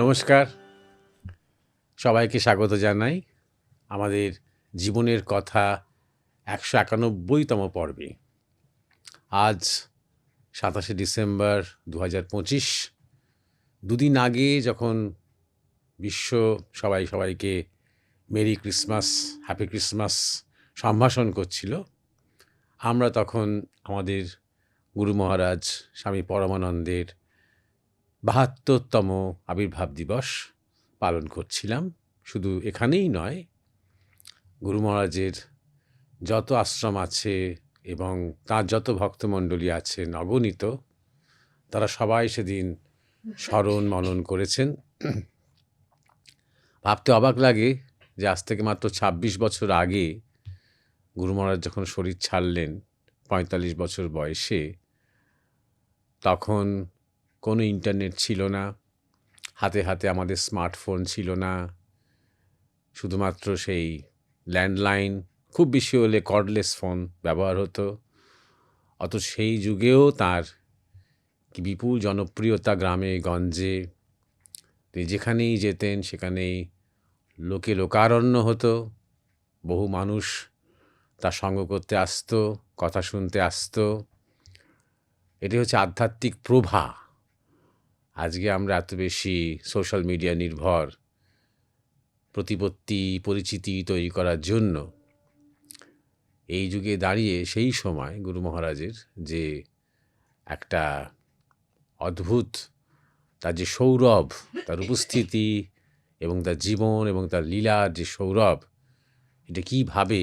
নমস্কার, সবাইকে স্বাগত জানাই আমাদের জীবনের কথা ১৯১তম পর্বে। আজ ২৭শে ডিসেম্বর ২০২৫। দুদিন আগে যখন বিশ্ব সবাইকে মেরি ক্রিসমাস, হ্যাপি ক্রিসমাস সম্ভাষণ করছিল, আমরা তখন আমাদের গুরু মহারাজ স্বামী পরমানন্দের ৭২তম আবির্ভাব দিবস পালন করছিলাম। শুধু এখানেই নয়, গুরু মহারাজের যত আশ্রম আছে এবং তাঁর যত ভক্তমণ্ডলী আছেন অগণিত, তারা সবাই সেদিন স্মরণ মনন করেছেন। ভাবতে অবাক লাগে যে আজ থেকে মাত্র ২৬ বছর আগে গুরু মহারাজ যখন শরীর ছাড়লেন ৪৫ বছর বয়সে, তখন কোনো ইন্টারনেট ছিল না, হাতে হাতে আমাদের স্মার্টফোন ছিল না, শুধুমাত্র সেই ল্যান্ডলাইন, খুব বেশি হলে কর্ডলেস ফোন ব্যবহার হতো। অত সেই যুগেও তার কি বিপুল জনপ্রিয়তা গ্রামে গঞ্জে, যেখানেই যেতেন সেখানেই লোকে লোকারণ্য হতো। বহু মানুষ তার সঙ্গ করতে আসতো, কথা শুনতে আসতো। এটি হচ্ছে আধ্যাত্মিক প্রভা। আজকে আমরা এত বেশি সোশ্যাল মিডিয়া নির্ভর, প্রতিপত্তি পরিচিতি তৈরি করার জন্য এই যুগে দাঁড়িয়ে সেই সময় গুরু মহারাজের যে একটা অদ্ভুত তার যে সৌরভ, তার উপস্থিতি এবং তার জীবন এবং তার লীলার যে সৌরভ, এটা কীভাবে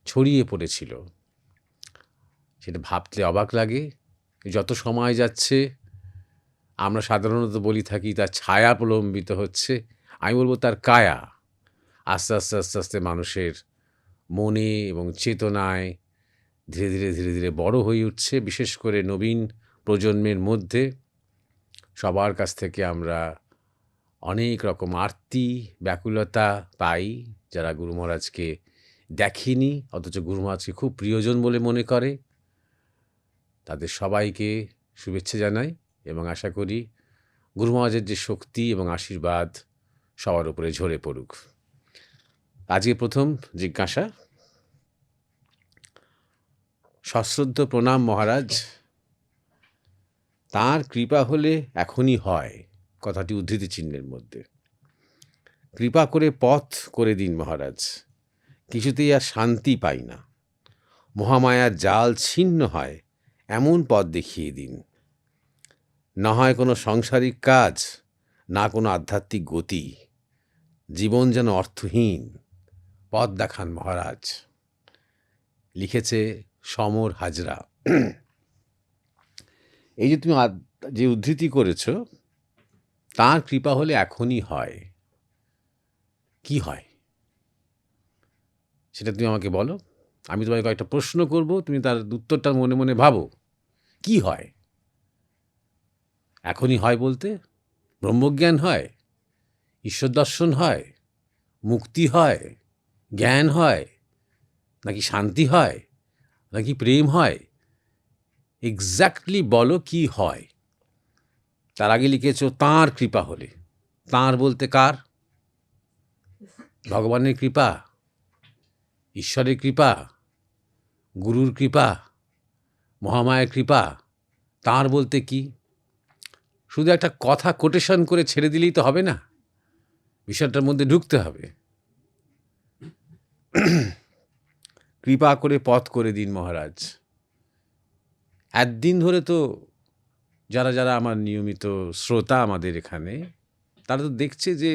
ছড়িয়ে পড়েছিল সেটা ভাবতে অবাক লাগে। যত সময় যাচ্ছে আমরা সাধারণত বলি থাকি তার ছায়া প্রলম্বিত হচ্ছে, আমি বলবো তার কায়া আস্তে আস্তে আস্তে আস্তে মানুষের মনে এবং চেতনায় ধীরে ধীরে ধীরে ধীরে বড় হয়ে উঠছে। বিশেষ করে নবীন প্রজন্মের মধ্যে সবার কাছ থেকে আমরা অনেক রকম আর্তি ব্যাকুলতা পাই, যারা গুরু মহারাজকে দেখেনি অথচ গুরু মহারাজকে খুব প্রিয়জন বলে মনে করে। তাদের সবাইকে শুভেচ্ছা জানাই এবং আশা করি গুরু মহারাজের যে শক্তি এবং আশীর্বাদ সবার উপরে ঝরে পড়ুক। আজকে প্রথম জিজ্ঞাসা, সশ্রদ্ধ প্রণাম মহারাজ, তাঁর কৃপা হলে এখনই হয়, কথাটি উদ্ধৃতি চিহ্নের মধ্যে। কৃপা করে পথ করে দিন মহারাজ, কিছুতেই আর শান্তি পাই না। মহামায়ার জাল ছিন্ন হয় এমন পথ দেখিয়ে দিন। না হয় কোনো সাংসারিক কাজ, না কোনো আধ্যাত্মিক গতি, জীবন যেন অর্থহীন, পথ দেখান মহারাজ। লিখেছে সমর হাজরা। এই যে তুমি যে উদ্ধৃতি করেছ, তাঁর কৃপা হলে এখনই হয়, কি হয় সেটা তুমি আমাকে বলো। আমি তোমাকে কয়েকটা প্রশ্ন করব, তুমি তার উত্তরটা মনে মনে ভাবো। কি হয়? এখনই হয় বলতে ব্রহ্মজ্ঞান হয়, ঈশ্বর দর্শন হয়, মুক্তি হয়, জ্ঞান হয়, নাকি শান্তি হয়, নাকি প্রেম হয়? এক্স্যাক্টলি বলো কি হয়। তার আগে লিখেছ তাঁর কৃপা হলে। তাঁর বলতে কার? ভগবানের কৃপা, ঈশ্বরের কৃপা, গুরুর কৃপা, মহামায়ের কৃপা। তাঁর বলতে কি? শুধু একটা কথা কোটেশন করে ছেড়ে দিলেই তো হবে না, বিষয়টার মধ্যে ঢুকতে হবে। কৃপা করে পথ করে দিন মহারাজ। একদিন ধরে তো যারা যারা আমার নিয়মিত শ্রোতা আমাদের এখানে, তারা তো দেখছে যে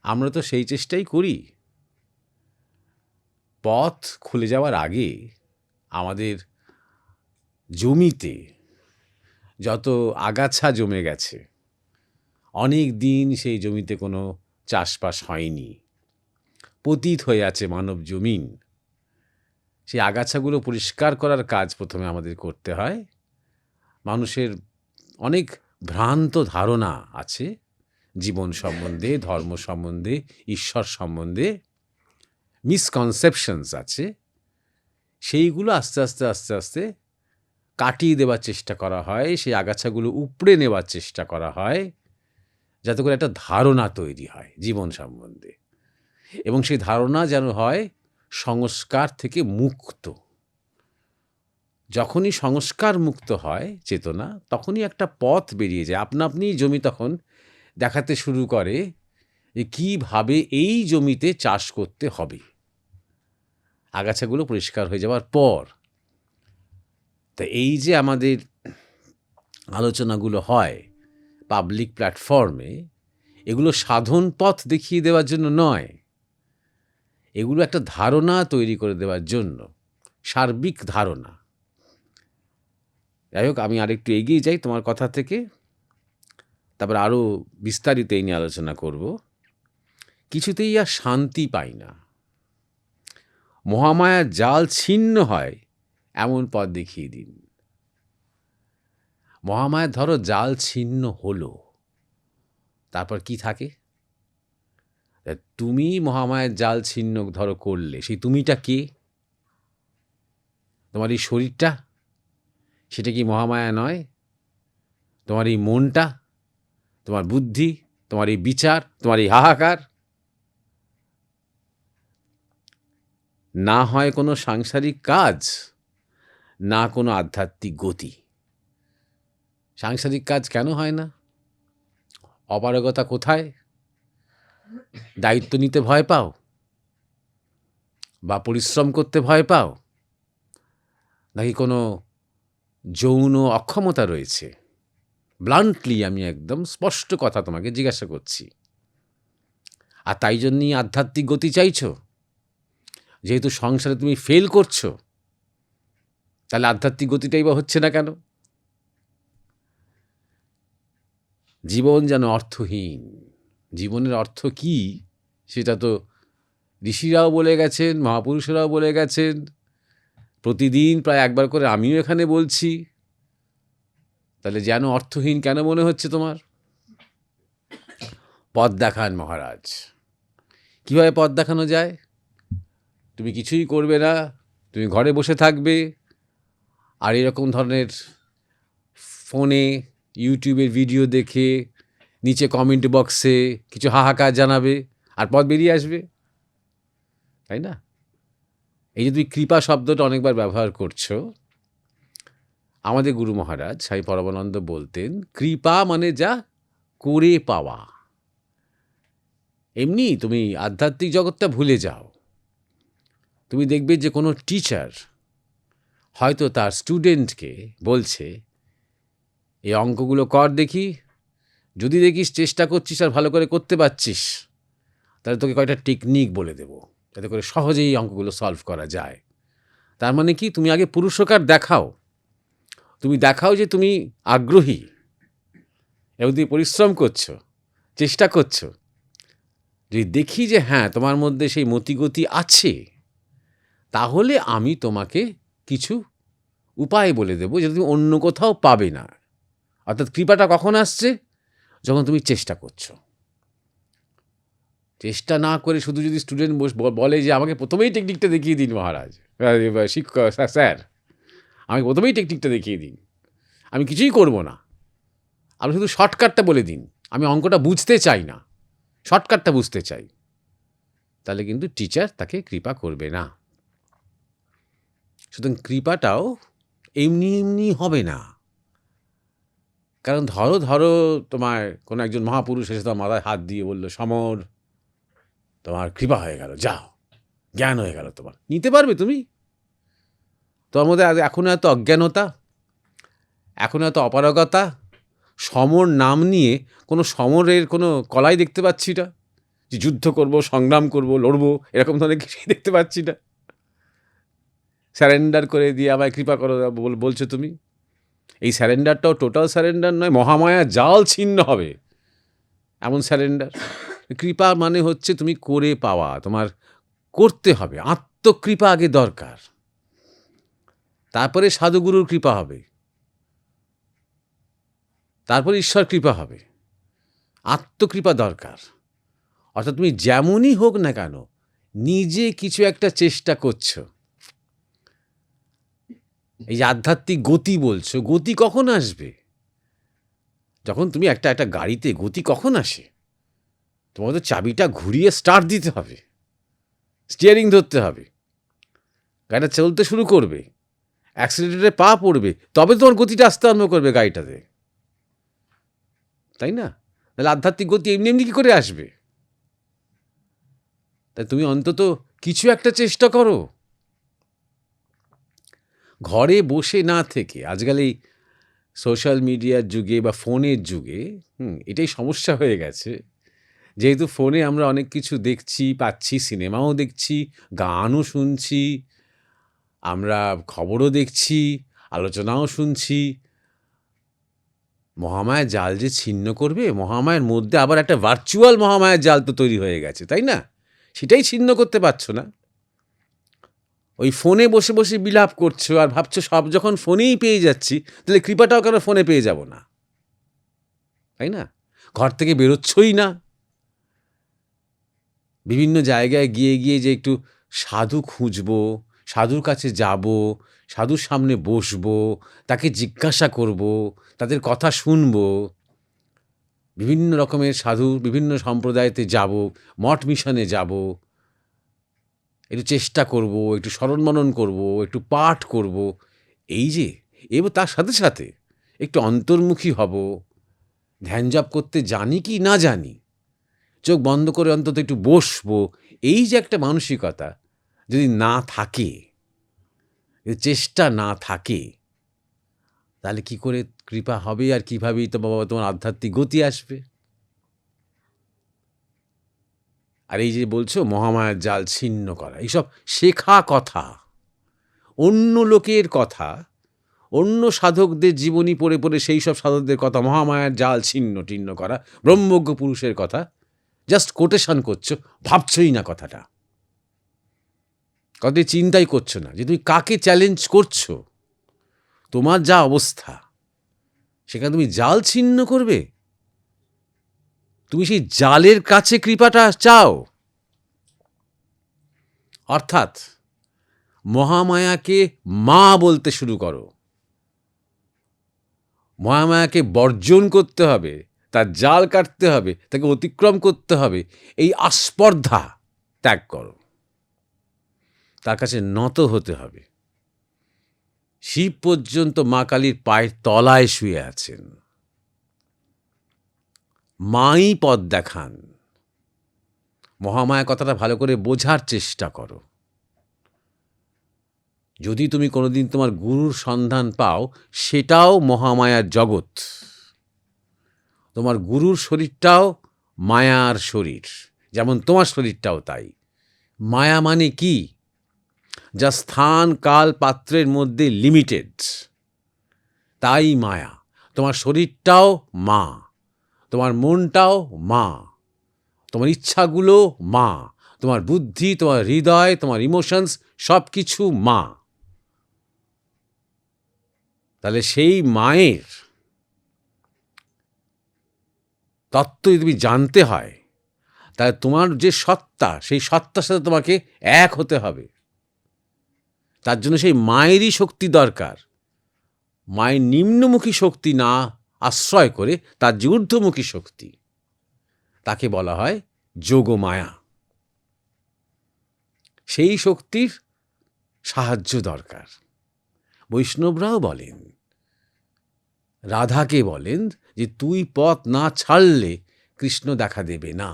আমরা তো সেই চেষ্টাই করি। পথ খুলে যাওয়ার আগে আমাদের জমিতে যত আগাছা জমে গেছে, অনেক দিন সেই জমিতে কোনো চাষবাস হয়নি, পতিত হয়ে আছে মানব জমিন, সেই আগাছাগুলো পরিষ্কার করার কাজ প্রথমে আমাদের করতে হয়। মানুষের অনেক ভ্রান্ত ধারণা আছে জীবন সম্বন্ধে, ধর্ম সম্বন্ধে, ঈশ্বর সম্বন্ধে, মিসকনসেপশনস আছে। সেইগুলো আস্তে আস্তে আস্তে আস্তে কাটিয়ে দেওয়ার চেষ্টা করা হয়, সেই আগাছাগুলো উপড়ে নেওয়ার চেষ্টা করা হয়। যাতে করে একটা ধারণা তৈরি হয় জীবন সম্বন্ধে, এবং সেই ধারণা যেন হয় সংস্কার থেকে মুক্ত। যখনই সংস্কার মুক্ত হয় চেতনা, তখনই একটা পথ বেরিয়ে যায়, আপনা আপনিই জমি তখন দেখাতে শুরু করে যে কীভাবে এই জমিতে চাষ করতে হবে আগাছাগুলো পরিষ্কার হয়ে যাওয়ার পর। তা এই যে আমাদের আলোচনাগুলো হয় পাবলিক প্ল্যাটফর্মে, এগুলো সাধন পথ দেখিয়ে দেওয়ার জন্য নয়, এগুলো একটা ধারণা তৈরি করে দেওয়ার জন্য, সার্বিক ধারণা। যাই হোক, আমি আরেকটু এগিয়ে যাই তোমার কথা থেকে, তারপর আরও বিস্তারিত এই নিয়ে আলোচনা করব। কিছুতেই আর শান্তি পাই না, মহামায়ার জাল ছিন্ন হয় এমন পথ দেখিয়ে দিন। মহামায়ার ধরো জাল ছিন্ন হলো, তারপর কি থাকে? তুমি মহামায়ার জাল ছিন্ন ধরো করলে, সেই তুমিটা কে? তোমার এই শরীরটা, সেটা কি মহামায়া নয়? তোমার এই মনটা, তোমার বুদ্ধি, তোমার এই বিচার, তোমার এই হাহাকার, না হয় কোনো সাংসারিক কাজ, না কোনো আধ্যাত্মিক গতি। সাংসারিক কাজ কেন হয় না? অপারগতা কোথায়? দায়িত্ব নিতে ভয় পাও, বা পরিশ্রম করতে ভয় পাও, নাকি কোনো যৌন অক্ষমতা রয়েছে? ব্লান্টলি আমি একদম স্পষ্ট কথা তোমাকে জিজ্ঞাসা করছি। আর তাই জন্যই আধ্যাত্মিক গতি চাইছো? যেহেতু সংসারে তুমি ফেল করছো, তাহলে আধ্যাত্মিক গতিটাই বা হচ্ছে না কেন? জীবন যেন অর্থহীন। জীবনের অর্থ কি সেটা তো ঋষিরাও বলে গেছেন, মহাপুরুষেরাও বলে গেছেন, প্রতিদিন প্রায় একবার করে আমিও এখানে বলছি। তাহলে যেন অর্থহীন কেন মনে হচ্ছে তোমার? পথ দেখান মহারাজ। কীভাবে পথ দেখানো যায়? তুমি কিছুই করবে না, তুমি ঘরে বসে থাকবে, আর এরকম ধরনের ফোনে ইউটিউবের ভিডিও দেখে নিচে কমেন্ট বক্সে কিছু হাহাকার জানাবে, আর পথ বেরিয়ে আসবে, তাই না? এই যে তুমি কৃপা শব্দটা অনেকবার ব্যবহার করছো, আমাদের গুরু মহারাজ স্বামী পরমানন্দ বলতেন, কৃপা মানে যা করে পাওয়া। এমনি তুমি আধ্যাত্মিক জগৎটা ভুলে যাও। তুমি দেখবে যে কোনো টিচার হয়তো তার স্টুডেন্টকে বলছে, এই অঙ্কগুলো কর দেখি, যদি দেখিস চেষ্টা করছিস আর ভালো করে করতে পারছিস, তাহলে তোকে কয়েকটা টেকনিক বলে দেবো, যাতে করে সহজেই এই অঙ্কগুলো সলভ করা যায়। তার মানে কি? তুমি আগে পুরুষকার দেখাও, তুমি দেখাও যে তুমি আগ্রহী এবং তুমি পরিশ্রম করছো, চেষ্টা করছো। যদি দেখি যে হ্যাঁ তোমার মধ্যে সেই মতিগতি আছে, তাহলে আমি তোমাকে কিছু উপায় বলে দেবো যেটা তুমি অন্য কোথাও পাবে না। অর্থাৎ কৃপাটা কখন আসছে? যখন তুমি চেষ্টা করছো। চেষ্টা না করে শুধু যদি স্টুডেন্ট বলে যে আমাকে প্রথমেই টেকনিকটা দেখিয়ে দিন মহারাজ, শিক্ষক স্যার, আমাকে প্রথমেই টেকনিকটা দেখিয়ে দিন, আমি কিছুই করব না, আপনি শুধু শর্টকাটটা বলে দিন, আমি অঙ্কটা বুঝতে চাই না, শর্টকাটটা বুঝতে চাই, তাহলে কিন্তু টিচার তাকে কৃপা করবে না। সুতরাং কৃপাটাও এমনি এমনি হবে না। কারণ ধরো তোমার কোনো একজন মহাপুরুষ এসে তোমার মাথায় হাত দিয়ে বললো, সমর তোমার কৃপা হয়ে গেল, যাও, জ্ঞান হয়ে গেল তোমার। নিতে পারবে তুমি? তোমার মধ্যে এখনও এত অজ্ঞানতা, এখনও এত অপারগতা, সমর নাম নিয়ে কোনো সমরের কোনো কলাই দেখতে পাচ্ছি না, যে যুদ্ধ করব, সংগ্রাম করব, লড়বো, এরকম ধরনের কিছুই দেখতে পাচ্ছি না। স্যারেন্ডার করে দিয়ে আমায় কৃপা করো বলছো তুমি। এই স্যারেন্ডারটাও টোটাল স্যারেন্ডার নয়, মহামায়া জাল ছিন্ন হবে এমন স্যারেন্ডার। কৃপা মানে হচ্ছে তুমি করে পাওয়া, তোমার করতে হবে, আত্মকৃপা আগে দরকার, তারপরে সাধুগুরুর কৃপা হবে, তারপরে ঈশ্বর কৃপা হবে। আত্মকৃপা দরকার। অর্থাৎ তুমি যেমনই হোক না কেন, নিজে কিছু একটা চেষ্টা করছো। এই যে আধ্যাত্মিক গতি বলছো, গতি কখন আসবে? যখন তুমি একটা গাড়িতে গতি কখন আসে? তোমাকে তো চাবিটা ঘুরিয়ে স্টার্ট দিতে হবে, স্টিয়ারিং ধরতে হবে, গাড়িটা চলতে শুরু করবে, অ্যাক্সিলারেটরে পা পড়বে, তবে তোমার গতিটা আসতে আরম্ভ করবে গাড়িটাতে, তাই না? তাহলে আধ্যাত্মিক গতি এমনি এমনি কী করে আসবে? তাই তুমি অন্তত কিছু একটা চেষ্টা করো। ঘরে বসে না থেকে, আজকাল এই সোশ্যাল মিডিয়ার যুগে বা ফোনের যুগে এটাই সমস্যা হয়ে গেছে। যেহেতু ফোনে আমরা অনেক কিছু দেখছি, পাচ্ছি, সিনেমাও দেখছি, গানও শুনছি, আমরা খবরও দেখছি, আলোচনাও শুনছি। মহামায়ার জাল যে ছিন্ন করবে, মহামায়ার মধ্যে আবার একটা ভার্চুয়াল মহামায়ার জাল তো তৈরি হয়ে গেছে, তাই না? সেটাই ছিন্ন করতে পারছো না। ওই ফোনে বসে বসে বিলাপ করছো আর ভাবছো সব যখন ফোনেই পেয়ে যাচ্ছি, তাহলে কৃপাটাও কেন ফোনে পেয়ে যাব না, তাই না? ঘর থেকে বেরোচ্ছই না। বিভিন্ন জায়গায় গিয়ে গিয়ে যে একটু সাধু খুঁজবো, সাধুর কাছে যাব, সাধুর সামনে বসবো, তাকে জিজ্ঞাসা করব, তাদের কথা শুনবো, বিভিন্ন রকমের সাধু, বিভিন্ন সম্প্রদায়তে যাব, মঠ মিশনে যাব, একটু চেষ্টা করব, একটু স্মরণ মনন করব, একটু পাঠ করব, এই যে, এবং তার সাথে সাথে একটু অন্তর্মুখী হব, ধ্যান জপ করতে জানি কি না জানি, চোখ বন্ধ করে অন্তত একটু বসবো, এই যে একটা মানসিকতা যদি না থাকে, চেষ্টা না থাকে, তাহলে কি করে কৃপা হবে আর কীভাবেই তো বাবা তোমার আধ্যাত্মিক গতি আসবে? আর এই যে বলছো মহামায়ার জাল ছিন্ন করা, এইসব শেখা কথা, অন্য লোকের কথা, অন্য সাধকদের জীবনী পড়ে পড়ে সেই সব সাধকদের কথা, মহামায়ার জাল ছিন্ন টিন্ন করা, ব্রহ্মজ্ঞ পুরুষের কথা জাস্ট কোটেশন করছো, ভাবছই না কথাটা, কথাটি চিন্তাই করছো না যে তুমি কাকে চ্যালেঞ্জ করছো। তোমার যা অবস্থা, সেখানে তুমি জাল ছিন্ন করবে? তুমি সেই জালের কাছে কৃপাটা চাও। অর্থাৎ মহামায়াকে মা বলতে শুরু করো। মহামায়াকে বর্জন করতে হবে, তার জাল কাটতে হবে, তাকে অতিক্রম করতে হবে, এই আস্পর্ধা ত্যাগ করো। তার কাছে নত হতে হবে। শিব পর্যন্ত মা কালীর পায়ের তলায় শুয়ে আছেন, মাই পথ দেখান। মহামায়া কথাটা ভালো করে বোঝার চেষ্টা করো। যদি তুমি কোনোদিন তোমার গুরুর সন্ধান পাও, সেটাও মহামায়ার জগৎ। তোমার গুরুর শরীরটাও মায়ার শরীর, যেমন তোমার শরীরটাও তাই। মায়া মানে কি? যা স্থান কাল পাত্রের মধ্যে লিমিটেড, তাই মায়া। তোমার শরীরটাও মা, তোমার মনটাও মা, তোমার ইচ্ছাগুলো মা, তোমার বুদ্ধি, তোমার হৃদয়, তোমার ইমোশনস, সব কিছু মা। তাহলে সেই মায়ের তত্ত্ব যদি তুমি জানতে হয়, তাহলে তোমার যে সত্তা, সেই সত্তার সাথে তোমাকে এক হতে হবে। তার জন্য সেই মায়েরই শক্তি দরকার। মায়ের নিম্নমুখী শক্তি না আশ্রয় করে তার যে ঊর্ধ্বমুখী শক্তি, তাকে বলা হয় যোগমায়া। সেই শক্তির সাহায্য দরকার। বৈষ্ণবরাও বলেন, রাধাকে বলেন যে তুই পথ না ছাড়লে কৃষ্ণ দেখা দেবে না।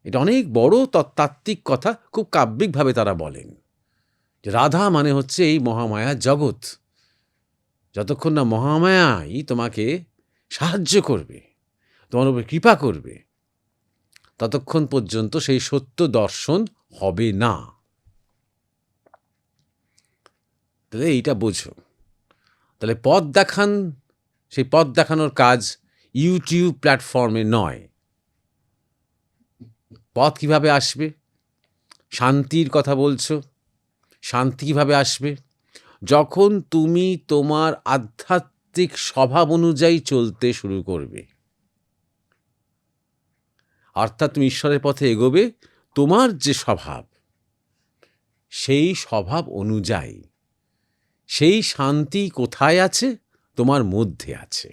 এটা অনেক বড় তত্ত্বাত্ত্বিক কথা, খুব কাব্যিকভাবে তারা বলেন যে রাধা মানে হচ্ছে এই মহামায়া জগৎ। যতক্ষণ না মহামায়াই তোমাকে সাহায্য করবে, তোমার উপর কৃপা করবে, ততক্ষণ পর্যন্ত সেই সত্য দর্শন হবে না। তাহলে এইটা বোঝো। তাহলে পথ দেখান, সেই পথ দেখানোর কাজ ইউটিউব প্ল্যাটফর্মে নয়। পথ কীভাবে আসবে? শান্তির কথা বলছো, শান্তি কীভাবে আসবে? যখন তুমি তোমার আধ্যাত্মিক স্বভাব অনুযায়ী চলতে শুরু করবে, অর্থাৎ তুমি ঈশ্বরের পথে এগোবে তোমার যে স্বভাব, সেই স্বভাব অনুযায়ী। সেই শান্তি কোথায় আছে? তোমার মধ্যে আছে।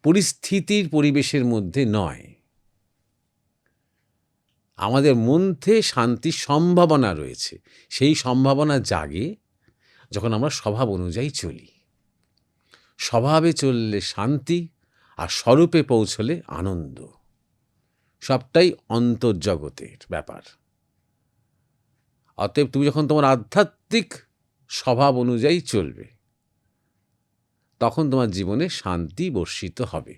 পরিস্থিতির পরিবেশের মধ্যে নয়। আমাদের মধ্যে শান্তির সম্ভাবনা রয়েছে। সেই সম্ভাবনা জাগে যখন আমরা স্বভাব অনুযায়ী চলি। স্বভাবে চললে শান্তি, আর স্বরূপে পৌঁছলে আনন্দ। সবটাই অন্তর্জগতের ব্যাপার। অতএব তুমি যখন তোমার আধ্যাত্মিক স্বভাব অনুযায়ী চলবে, তখন তোমার জীবনে শান্তি বর্ষিত হবে,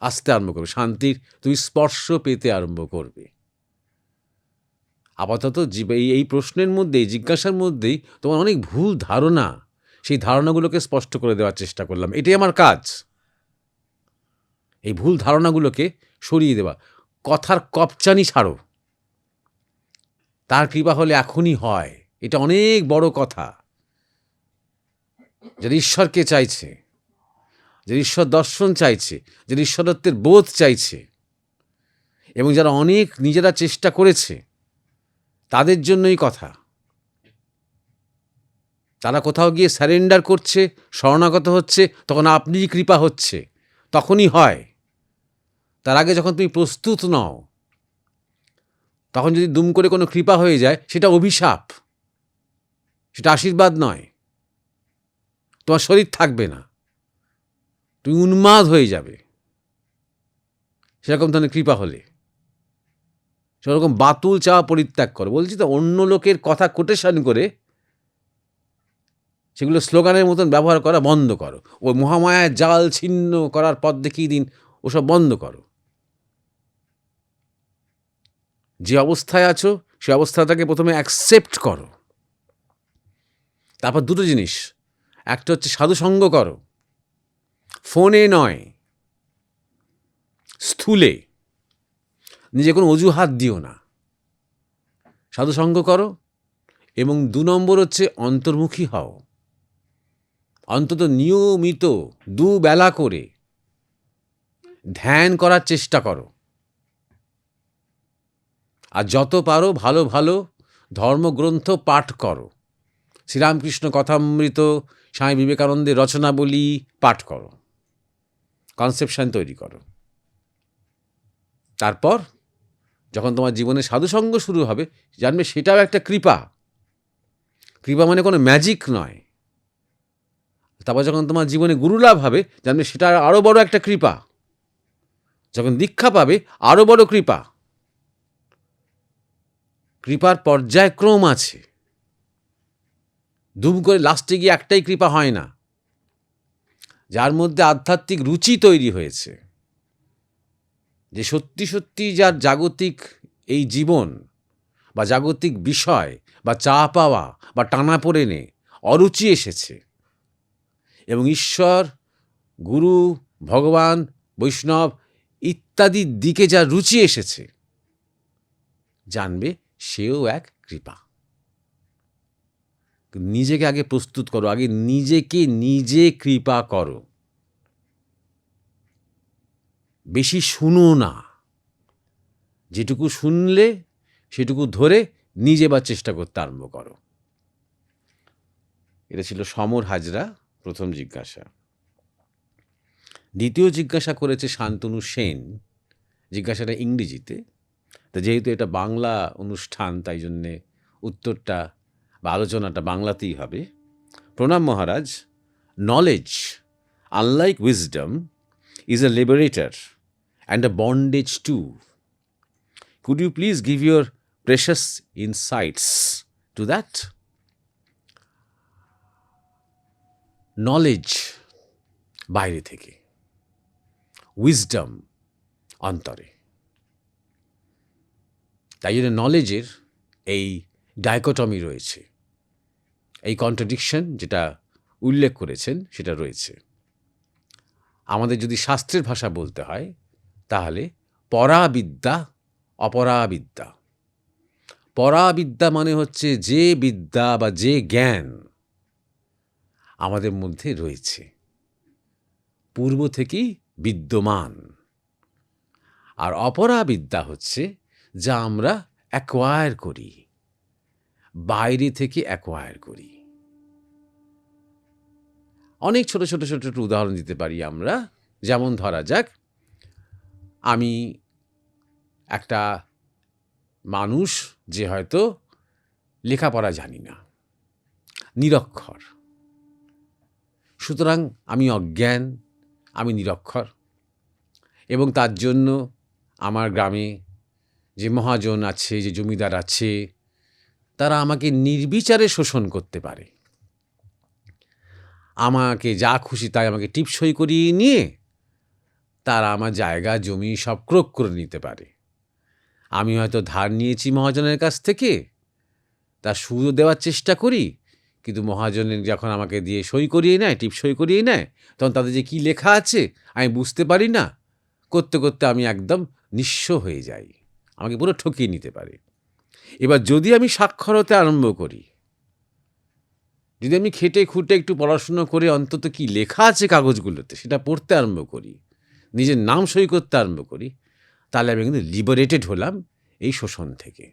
আসতে আরম্ভ করবে। শান্তির তুমি স্পর্শ পেতে আরম্ভ করবে। আপাতত এই প্রশ্নের মধ্যে, এই জিজ্ঞাসার মধ্যেই তোমার অনেক ভুল ধারণা, সেই ধারণাগুলোকে স্পষ্ট করে দেওয়ার চেষ্টা করলাম। এটাই আমার কাজ, এই ভুল ধারণাগুলোকে সরিয়ে দেওয়া। কথার কপচানি ছাড়ো, তার কৃপা হলে এখনই হয়। এটা অনেক বড় কথা। যারা ঈশ্বরকে চাইছে, যারা ঈশ্বর দর্শন চাইছে, যারা ঈশ্বরত্বের বোধ চাইছে, এবং যারা অনেক নিজেরা চেষ্টা করেছে, তাদের জন্যই কথা। তারা কোথাও গিয়ে স্যারেন্ডার করছে, শরণাগত হচ্ছে, তখন আপনিই কৃপা হচ্ছে, তখনই হয়। তার আগে যখন তুমি প্রস্তুত নও, তখন যদি দুম করে কোনো কৃপা হয়ে যায়, সেটা অভিশাপ, সেটা আশীর্বাদ নয়। তোমার শরীর থাকবে না, তুমি উন্মাদ হয়ে যাবে সেরকম ধরনের কৃপা হলে। সেরকম বাতুল চাওয়া পরিত্যাগ করো। বলছি তো, অন্য লোকের কথা কোটেশন করে সেগুলো স্লোগানের মতন ব্যবহার করা বন্ধ করো। ওই মহামায়ার জাল ছিন্ন করার পথ দেখিয়ে দিন, ওসব বন্ধ করো। যে অবস্থায় আছো সে অবস্থাটাকে প্রথমে অ্যাকসেপ্ট করো। তারপর দুটো জিনিস, একটা হচ্ছে সাধুসঙ্গ করো, ফোনে নয়, স্থূলে। নিজে কোনো অজুহাত দিও না, সাধুসঙ্গ করো। এবং 2 নম্বর হচ্ছে অন্তর্মুখী হও। অন্তত নিয়মিত 2 বেলা করে ধ্যান করার চেষ্টা করো। আর যত পারো ভালো ভালো ধর্মগ্রন্থ পাঠ করো। শ্রীরামকৃষ্ণ কথামৃত, স্বামী বিবেকানন্দের রচনাবলী পাঠ করো, কনসেপশন তৈরি করো। তারপর যখন তোমার জীবনে সাধুসঙ্গ শুরু হবে, জানবে সেটাও একটা কৃপা। কৃপা মানে কোনো ম্যাজিক নয়। তারপর যখন তোমার জীবনে গুরুলাভ হবে, জানবে সেটা আরও বড় একটা কৃপা। যখন দীক্ষা পাবে, আরও বড় কৃপা। কৃপার পর্যায়ক্রম আছে। দুম করে লাস্টে গিয়ে একটাই কৃপা হয় না। যার মধ্যে আধ্যাত্মিক রুচি তৈরি হয়েছে, যে সত্যি সত্যি যার জাগতিক এই জীবন বা জাগতিক বিষয় বা চা পাওয়া বা টানাপোড়েনে অরুচি এসেছে, এবং ঈশ্বর, গুরু, ভগবান, বৈষ্ণব ইত্যাদির দিকে যা রুচি এসেছে, জানবে সেও এক কৃপা। নিজেকে আগে প্রস্তুত করো, আগে নিজেকে নিজে কৃপা করো। বেশি শুনো না, যেটুকু শুনলে সেটুকু ধরে নিজে বা চেষ্টা করতে আরম্ভ করো। এটা ছিল সমর হাজরা প্রথম জিজ্ঞাসা। দ্বিতীয় জিজ্ঞাসা করেছে শান্তনু সেন। জিজ্ঞাসাটা ইংরেজিতে, তো যেহেতু এটা বাংলা অনুষ্ঠান, তাই জন্যে উত্তরটা বা আলোচনাটা বাংলাতেই হবে। প্রণাম মহারাজ। Knowledge, unlike wisdom, is a liberator and a bondage too. Could you please give your precious insights to that? Knowledge বাইরে থেকে, উইজডম অন্তরে। তাই জন্য নলেজের এই ডাইকোটমি রয়েছে, এই কন্ট্রাডিকশন যেটা উল্লেখ করেছেন সেটা রয়েছে। আমাদের যদি শাস্ত্রের ভাষা বলতে হয়, তাহলে পরাবিদ্যা, অপরাবিদ্যা। পরাবিদ্যা মানে হচ্ছে যে বিদ্যা বা যে জ্ঞান আমাদের মধ্যে রয়েছে, পূর্ব থেকেই বিদ্যমান। আর অপরাবিদ্যা হচ্ছে যা আমরা অ্যাকোয়ার করি, বাইরে থেকে অ্যাকোয়ার করি। অনেক ছোট ছোট ছোট ছোট উদাহরণ দিতে পারি আমরা। যেমন ধরা যাক, আমি একটা মানুষ যে হয়তো লেখাপড়া জানি না, নিরক্ষর, সুতরাং আমি অজ্ঞান, আমি নিরক্ষর, এবং তার জন্য আমার গ্রামে যে মহাজন আছে, যে জমিদার আছে, তারা আমাকে নির্বিচারে শোষণ করতে পারে। আমাকে যা খুশি তাই আমাকে টিপসই করিয়ে নিয়ে তারা আমার জায়গা জমি সব ক্রোক করে নিতে পারে। আমি হয়তো ধার নিয়েছি মহাজনের কাছ থেকে, তার সুদও দেওয়ার চেষ্টা করি, কিন্তু মহাজনের যখন আমাকে দিয়ে সই করিয়ে নেয়, টিপসই করিয়ে নেয়, তখন তাদের যে কী লেখা আছে আমি বুঝতে পারি না। করতে করতে আমি একদম নিঃস্ব হয়ে যাই, আমাকে পুরো ঠকিয়ে নিতে পারে। এবার যদি আমি স্বাক্ষর হতে আরম্ভ করি, যদি আমি খেটে খুঁটে একটু পড়াশুনো করে অন্তত কি লেখা আছে কাগজগুলোতে সেটা পড়তে আরম্ভ করি, নিজের নাম সই করতে আরম্ভ করি, তাহলে আমি কিন্তু লিবারেটেড হলাম এই শোষণ থেকে।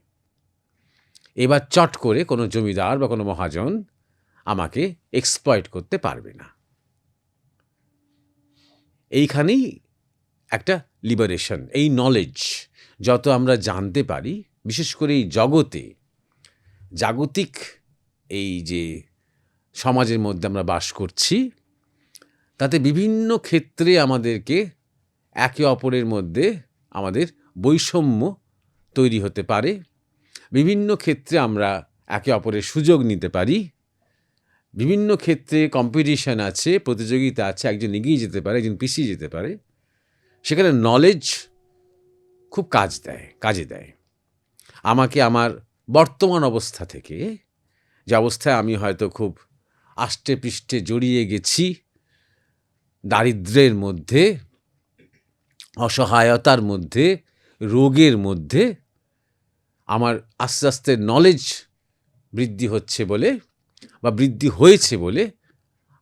এবার চট করে কোনো জমিদার বা কোনো মহাজন আমাকে এক্সপ্লয়েট করতে পারবে না। এইখানেই একটা লিবারেশন। এই নলেজ যত আমরা জানতে পারি, বিশেষ করে এই জগতে, জাগতিক এই যে সমাজের মধ্যে আমরা বাস করছি, তাতে বিভিন্ন ক্ষেত্রে আমাদেরকে একে অপরের মধ্যে আমাদের বৈষম্য তৈরি হতে পারে। বিভিন্ন ক্ষেত্রে আমরা একে অপরের সুযোগ নিতে পারি। বিভিন্ন ক্ষেত্রে কম্পিটিশন আছে, প্রতিযোগিতা আছে, একজন এগিয়ে যেতে পারে, একজন পিছিয়ে যেতে পারে। সেখানে নলেজ খুব কাজে দেয়। আমাকে আমার বর্তমান অবস্থা থেকে, যে অবস্থায় আমি হয়তো খুব আষ্টে পৃষ্ঠে জড়িয়ে গেছি, দারিদ্র্যের মধ্যে, অসহায়তার মধ্যে, রোগের মধ্যে, আমার আস্তে আস্তে নলেজ বৃদ্ধি হচ্ছে বলে বা বৃদ্ধি হয়েছে বলে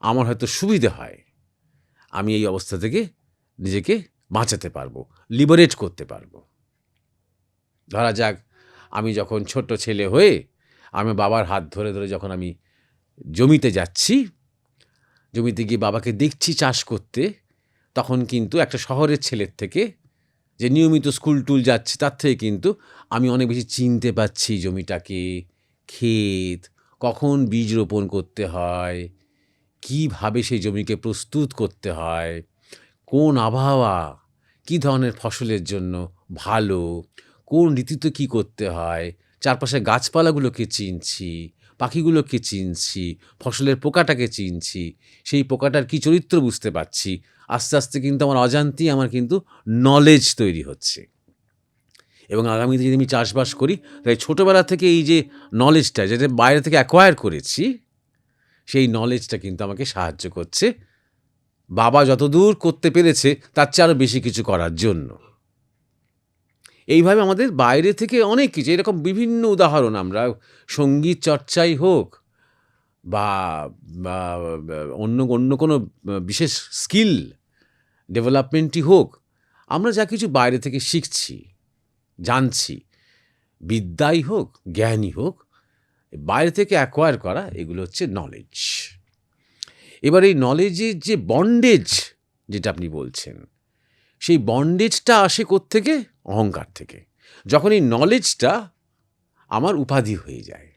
আমার হয়তো সুবিধে হয়। আমি এই অবস্থা থেকে নিজেকে বাঁচাতে পারবো, লিবারেট করতে পারবো। ধরা যাক, আমি যখন ছোট ছেলে হয়ে আমি বাবার হাত ধরে ধরে যখন আমি জমিতে যাচ্ছি, জমিতে গিয়ে বাবাকে দেখছি চাষ করতে, তখন কিন্তু একটা শহরের ছেলের থেকে, যে নিয়মিত স্কুল টুল যাচ্ছে, তার থেকে কিন্তু আমি অনেক বেশি চিনতে পারছি জমিটাকে, ক্ষেত, কখন বীজ রোপণ করতে হয়, কীভাবে সেই জমিকে প্রস্তুত করতে হয়, কোন আবহাওয়া কী ধরনের ফসলের জন্য ভালো, কোন ঋতুতে কী করতে হয়, চারপাশে গাছপালাগুলোকে চিনছি, পাখিগুলোকে চিনছি, ফসলের পোকাটাকে চিনছি, সেই পোকাটার কী চরিত্র বুঝতে পারছি। আস্তে আস্তে কিন্তু আমার অজান্তেই আমার কিন্তু নলেজ তৈরি হচ্ছে। এবং আগামীতে যদি আমি চাষবাস করি, তাই ছোটোবেলা থেকে এই যে নলেজটা, যেটা বাইরে থেকে অ্যাকোয়ার করেছি, সেই নলেজটা কিন্তু আমাকে সাহায্য করছে বাবা যতদূর করতে পেরেছে তার চেয়ে আরও বেশি কিছু করার জন্য। এইভাবে আমাদের বাইরে থেকে অনেক কিছু, এরকম বিভিন্ন উদাহরণ আমরা, সঙ্গীত চর্চাই হোক বা অন্য কোনো বিশেষ স্কিল ডেভেলপমেন্টই হোক, আমরা যা কিছু বাইরে থেকে শিখছি, জানছি, বিদ্যাই হোক, জ্ঞানই হোক, বাইরে থেকে অ্যাকোয়ার করা, এগুলো হচ্ছে নলেজ। এবার এই নলেজের যে বন্ডেজ যেটা আপনি বলছেন, সেই বন্ডেজটা আসে কোত্থেকে? অহংকার থেকে। যখন এই নলেজটা আমার উপাধি হয়ে যায়,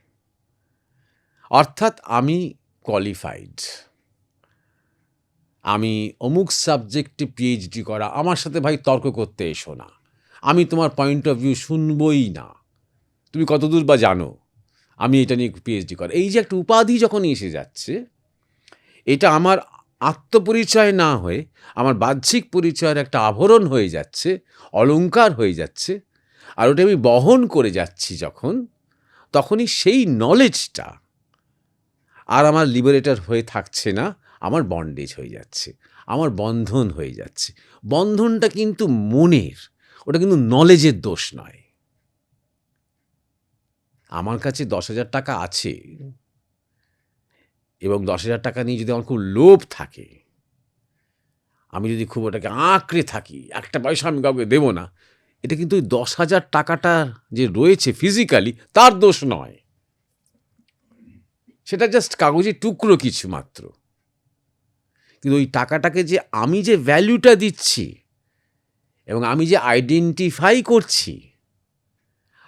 অর্থাৎ আমি কোয়ালিফাইড, আমি অমুক সাবজেক্টে পিএইচডি করা, আমার সাথে ভাই তর্ক করতে এসো না, আমি তোমার পয়েন্ট অফ ভিউ শুনবই না, তুমি কতদূর বা জানো, আমি এটা নিয়ে পিএইচডি করা। এই যে একটা উপাধি যখন এসে যাচ্ছে, এটা আমার আত্মপরিচয় না হয়ে আমার বাহ্যিক পরিচয়ের একটা আভরণ হয়ে যাচ্ছে, অলংকার হয়ে যাচ্ছে, আর ওটা আমি বহন করে যাচ্ছি যখন, তখনই সেই নলেজটা আর আমার লিবারেটর হয়ে থাকছে না, আমার বন্ডেজ হয়ে যাচ্ছে, আমার বন্ধন হয়ে যাচ্ছে। বন্ধনটা কিন্তু মনের, ওটা কিন্তু নলেজের দোষ নয়। আমার কাছে 10,000 টাকা আছে এবং 10,000 টাকা নিয়ে যদি আমার খুব লোভ থাকে, আমি যদি খুব ওটাকে আঁকড়ে থাকি, একটা পয়সা আমি কাউকে দেবো না, এটা কিন্তু ওই 10,000 টাকাটা যে রয়েছে ফিজিক্যালি, তার দোষ নয়, সেটা জাস্ট কাগজের টুকরো কিছু মাত্র। কিন্তু ওই টাকাটাকে যে আমি যে ভ্যালুটা দিচ্ছি এবং আমি যে আইডেন্টিফাই করছি,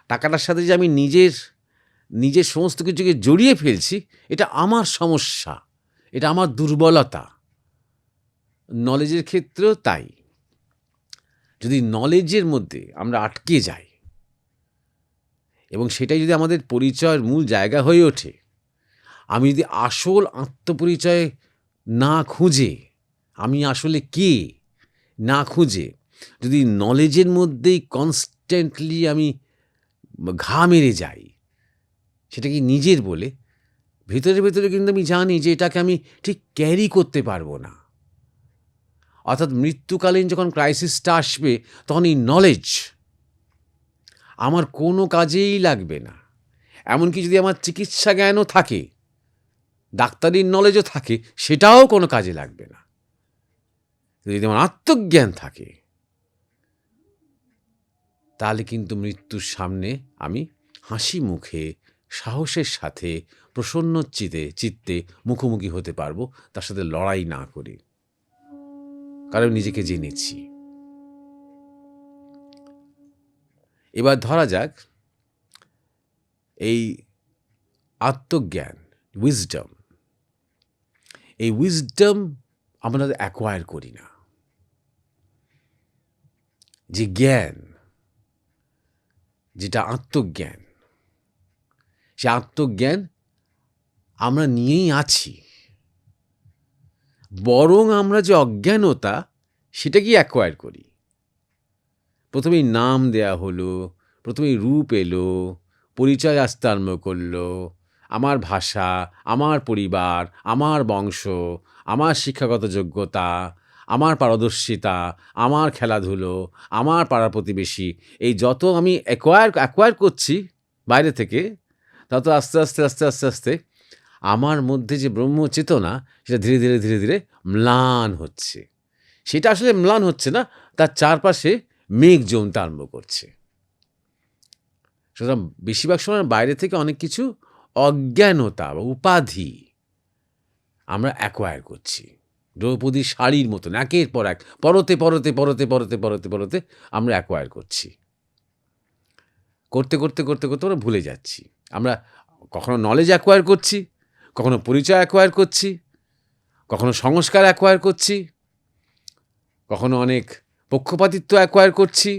টাকাটার সাথে যে আমি নিজের সমস্ত কিছুকে জড়িয়ে ফেলছি, এটা আমার সমস্যা, এটা আমার দুর্বলতা। নলেজের ক্ষেত্রেও তাই। যদি নলেজের মধ্যে আমরা আটকে যাই এবং সেটাই যদি আমাদের পরিচয়ের মূল জায়গা হয়ে ওঠে, আমি যদি আসল আত্মপরিচয় না খুঁজে, আমি আসলে কে না খুঁজে, যদি নলেজের মধ্যেই কনস্ট্যান্টলি আমি ঘা মেরে যাই, সেটা কি নিজের বলে, ভেতরে ভেতরে কিন্তু আমি জানি যে এটাকে আমি ঠিক ক্যারি করতে পারবো না। অর্থাৎ মৃত্যুকালীন যখন ক্রাইসিসটা আসবে, তখন এই নলেজ আমার কোনো কাজেই লাগবে না। এমনকি যদি আমার চিকিৎসা জ্ঞানও থাকে, ডাক্তারির নলেজও থাকে, সেটাও কোনো কাজে লাগবে না। যদি আমার আত্মজ্ঞান থাকে, তাহলে কিন্তু মৃত্যুর সামনে আমি হাসি মুখে, সাহসের সাথে, প্রসন্ন চিত্তে মুখোমুখি হতে পারবো, তার সাথে লড়াই না করে, কারণ নিজেকে জেনেছি। এবার ধরা যাক এই আত্মজ্ঞান, উইজডম, এই উইজডম আমরা অ্যাকোয়ার করি না। যে জ্ঞান, যেটা আত্মজ্ঞান, সে আত্মজ্ঞান আমরা নিয়েই আছি, বরং আমরা যে অজ্ঞানতা, সেটাকেই অ্যাকোয়ার করি। প্রথমেই নাম দেয়া হলো, প্রথমেই রূপ এলো, পরিচয় আসতে আরম্ভ করলো, আমার ভাষা, আমার পরিবার, আমার বংশ, আমার শিক্ষাগত যোগ্যতা, আমার পারদর্শিতা, আমার খেলাধুলো, আমার পাড়া প্রতিবেশী, এই যত আমি অ্যাকোয়ার করছি বাইরে থেকে, তত আস্তে আস্তে আস্তে আস্তে আস্তে আমার মধ্যে যে ব্রহ্মচেতনা, সেটা ধীরে ধীরে ধীরে ধীরে ম্লান হচ্ছে। সেটা আসলে ম্লান হচ্ছে না, তার চারপাশে মেঘ জমতে আরম্ভ করছে। সুতরাং বেশিরভাগ সময় বাইরে থেকে অনেক কিছু অজ্ঞানতা বা উপাধি আমরা অ্যাকোয়ার করছি, দ্রৌপদীর শাড়ির মতন একের পর এক পরতে পরতে পরতে পরতে পরতে পরতে আমরা অ্যাকোয়ার করছি। করতে করতে করতে করতে আমরা ভুলে যাচ্ছি। আমরা কখনো নলেজ অ্যাকোয়ার করছি, কখনো পরিচয় অ্যাকোয়ার করছি, কখনো সংস্কার অ্যাকোয়ার করছি, কখনো অনেক পক্ষপাতিত্ব অ্যাকোয়ার করছি।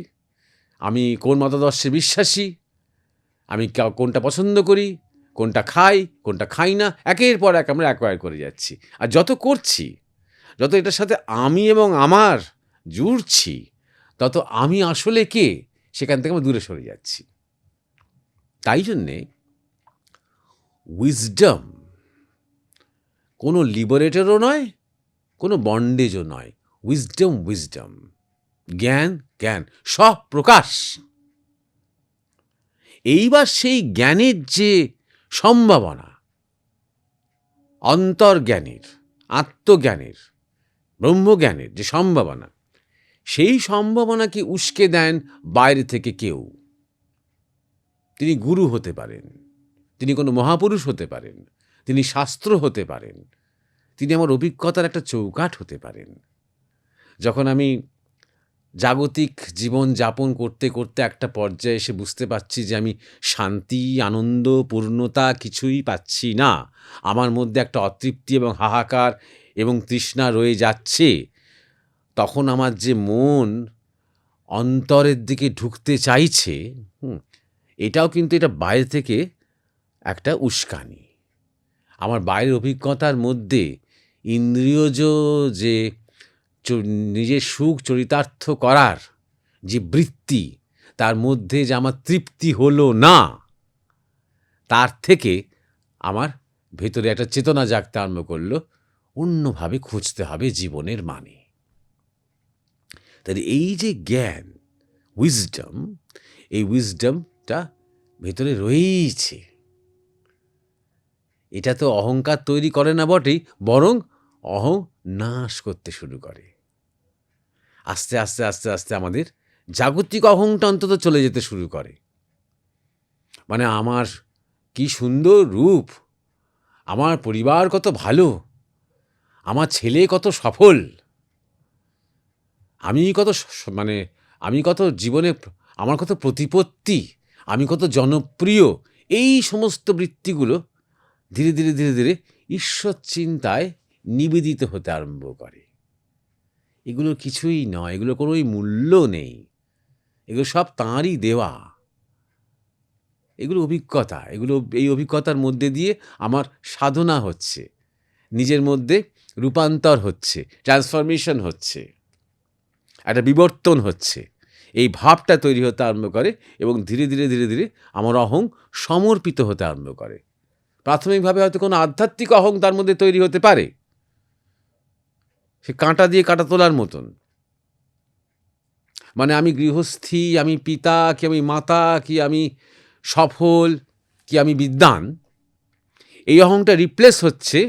আমি কোন মতাদর্শে বিশ্বাসী, আমি কোনটা পছন্দ করি, কোনটা খাই, কোনটা খাই না, একের পর এক আমরা অ্যাকোয়ার করে যাচ্ছি। আর যত করছি, যত এটার সাথে আমি এবং আমার জুড়ছি, তত আমি আসলে কে, সেখান থেকে আমরা দূরে সরে যাচ্ছি। তাই জন্যে উইজডম কোনো লিবারেটরও নয়, কোনো বন্ডেজও নয়। উইজডম, জ্ঞান স্বপ্রকাশ। এইবার সেই জ্ঞানের যে সম্ভাবনা, অন্তর্জ্ঞানের, আত্মজ্ঞানের, ব্রহ্মজ্ঞানের যে সম্ভাবনা, সেই সম্ভাবনাকে উস্কে দেন বাইরে থেকে কেউ। তিনি গুরু হতে পারেন, তিনি কোনো মহাপুরুষ হতে পারেন, তিনি শাস্ত্র হতে পারেন, তিনি আমার অভিজ্ঞতার একটা চৌকাঠ হতে পারেন। যখন আমি জাগতিক জীবন যাপন করতে করতে একটা পর্যায়ে এসে বুঝতে পারছি যে আমি শান্তি, আনন্দ, পূর্ণতা কিছুই পাচ্ছি না, আমার মধ্যে একটা অতৃপ্তি এবং হাহাকার এবং তৃষ্ণা রয়ে যাচ্ছে, তখন আমার যে মন অন্তরের দিকে ঢুকতে চাইছে, এটাও কিন্তু এটা বাইরে থেকে একটা উস্কানি। আমার বাইরের অভিজ্ঞতার মধ্যে ইন্দ্রিয়জ যে নিজের সুখ চরিতার্থ করার যে বৃত্তি, তার মধ্যে যে আমার তৃপ্তি হলো না, তার থেকে আমার ভেতরে একটা চেতনা জাগতে আরম্ভ করলো, অন্যভাবে খুঁজতে হবে জীবনের মানে। তাই এই যে জ্ঞান, উইজডম, এই উইজডমটা ভেতরে রয়েইছে। এটা তো অহংকার তৈরি করে না বটেই, বরং নাশ করতে শুরু করে। আস্তে আস্তে আস্তে আস্তে আমাদের জাগতিক অহংটা অন্তত চলে যেতে শুরু করে। মানে আমার কি সুন্দর রূপ, আমার পরিবার কত ভালো, আমার ছেলে কত সফল, আমি কত জীবনে, আমার কত প্রতিপত্তি, আমি কত জনপ্রিয়, এই সমস্ত বৃত্তিগুলো ধীরে ধীরে ধীরে ধীরে ঈশ্বর চিন্তায় নিবেদিত হতে আরম্ভ করে। এগুলো কিছুই নয়, এগুলো কোনোই মূল্য নেই, এগুলো সব তাঁরই দেওয়া, এগুলো অভিজ্ঞতা, এই অভিজ্ঞতার মধ্যে দিয়ে আমার সাধনা হচ্ছে, নিজের মধ্যে রূপান্তর হচ্ছে, ট্রান্সফরমেশন হচ্ছে, একটা বিবর্তন হচ্ছে, এই ভাবটা তৈরি হতে আরম্ভ করে এবং ধীরে ধীরে ধীরে ধীরে আমার অহং সমর্পিত হতে আরম্ভ করে। প্রাথমিকভাবে হয়তো কোনো আধ্যাত্মিক অহং তার মধ্যে তৈরি হতে পারে, সে কাঁটা দিয়ে কাঁটা তোলার মতন, মানে আমি গৃহস্থী, আমি পিতা, কি আমি মাতা, কি আমি সফল, কি আমি বিদ্বান, এই অহংটা রিপ্লেস হচ্ছে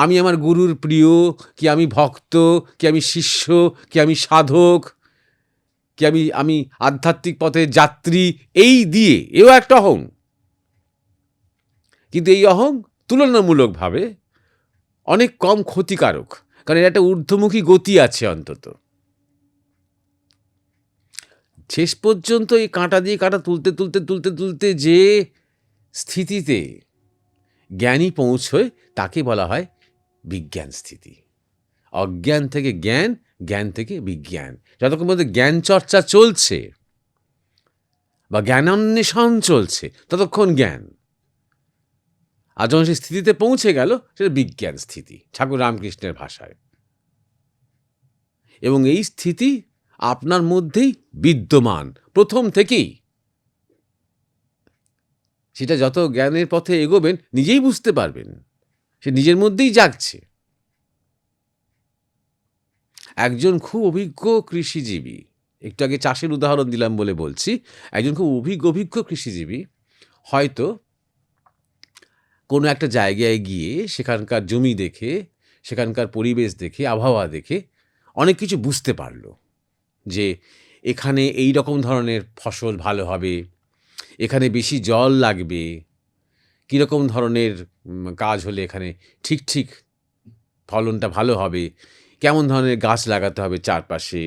আমি আমার গুরুর প্রিয়, কি আমি ভক্ত, কি আমি শিষ্য, কি আমি সাধক, কি আমি আধ্যাত্মিক পথের যাত্রী, এই দিয়ে, এও একটা অহং। কিন্তু এই অহং তুলনামূলকভাবে অনেক কম ক্ষতিকারক, কারণ এর একটা ঊর্ধ্বমুখী গতি আছে অন্তত। শেষ পর্যন্ত এই কাঁটা দিয়ে কাঁটা তুলতে তুলতে তুলতে তুলতে যে স্থিতিতে জ্ঞানী পৌঁছয় তাকে বলা হয় বিজ্ঞান স্থিতি। অজ্ঞান থেকে জ্ঞান, জ্ঞান থেকে বিজ্ঞান। যতক্ষণ মধ্যে জ্ঞান চর্চা চলছে বা জ্ঞানান্বেষণ চলছে ততক্ষণ জ্ঞান, আর যখন সেই স্থিতিতে পৌঁছে গেল সেটা বিজ্ঞান স্থিতি ঠাকুর রামকৃষ্ণের ভাষায়। এবং এই স্থিতি আপনার মধ্যেই বিদ্যমান প্রথম থেকেই। সেটা যত জ্ঞানের পথে এগোবেন নিজেই বুঝতে পারবেন সে নিজের মধ্যেই জাগছে। একজন খুব অভিজ্ঞ কৃষিজীবী, একটু আগে চাষের উদাহরণ দিলাম বলে বলছি, একজন খুব অভিজ্ঞ কৃষিজীবী হয়তো কোনো একটা জায়গায় গিয়ে সেখানকার জমি দেখে, সেখানকার পরিবেশ দেখে, আবহাওয়া দেখে অনেক কিছু বুঝতে পারল যে এখানে এই রকম ধরনের ফসল ভালো হবে, এখানে বেশি জল লাগবে, কীরকম ধরনের কাজ হলে এখানে ঠিক ফলনটা ভালো হবে, কেমন ধরনের গাছ লাগাতে হবে চারপাশে,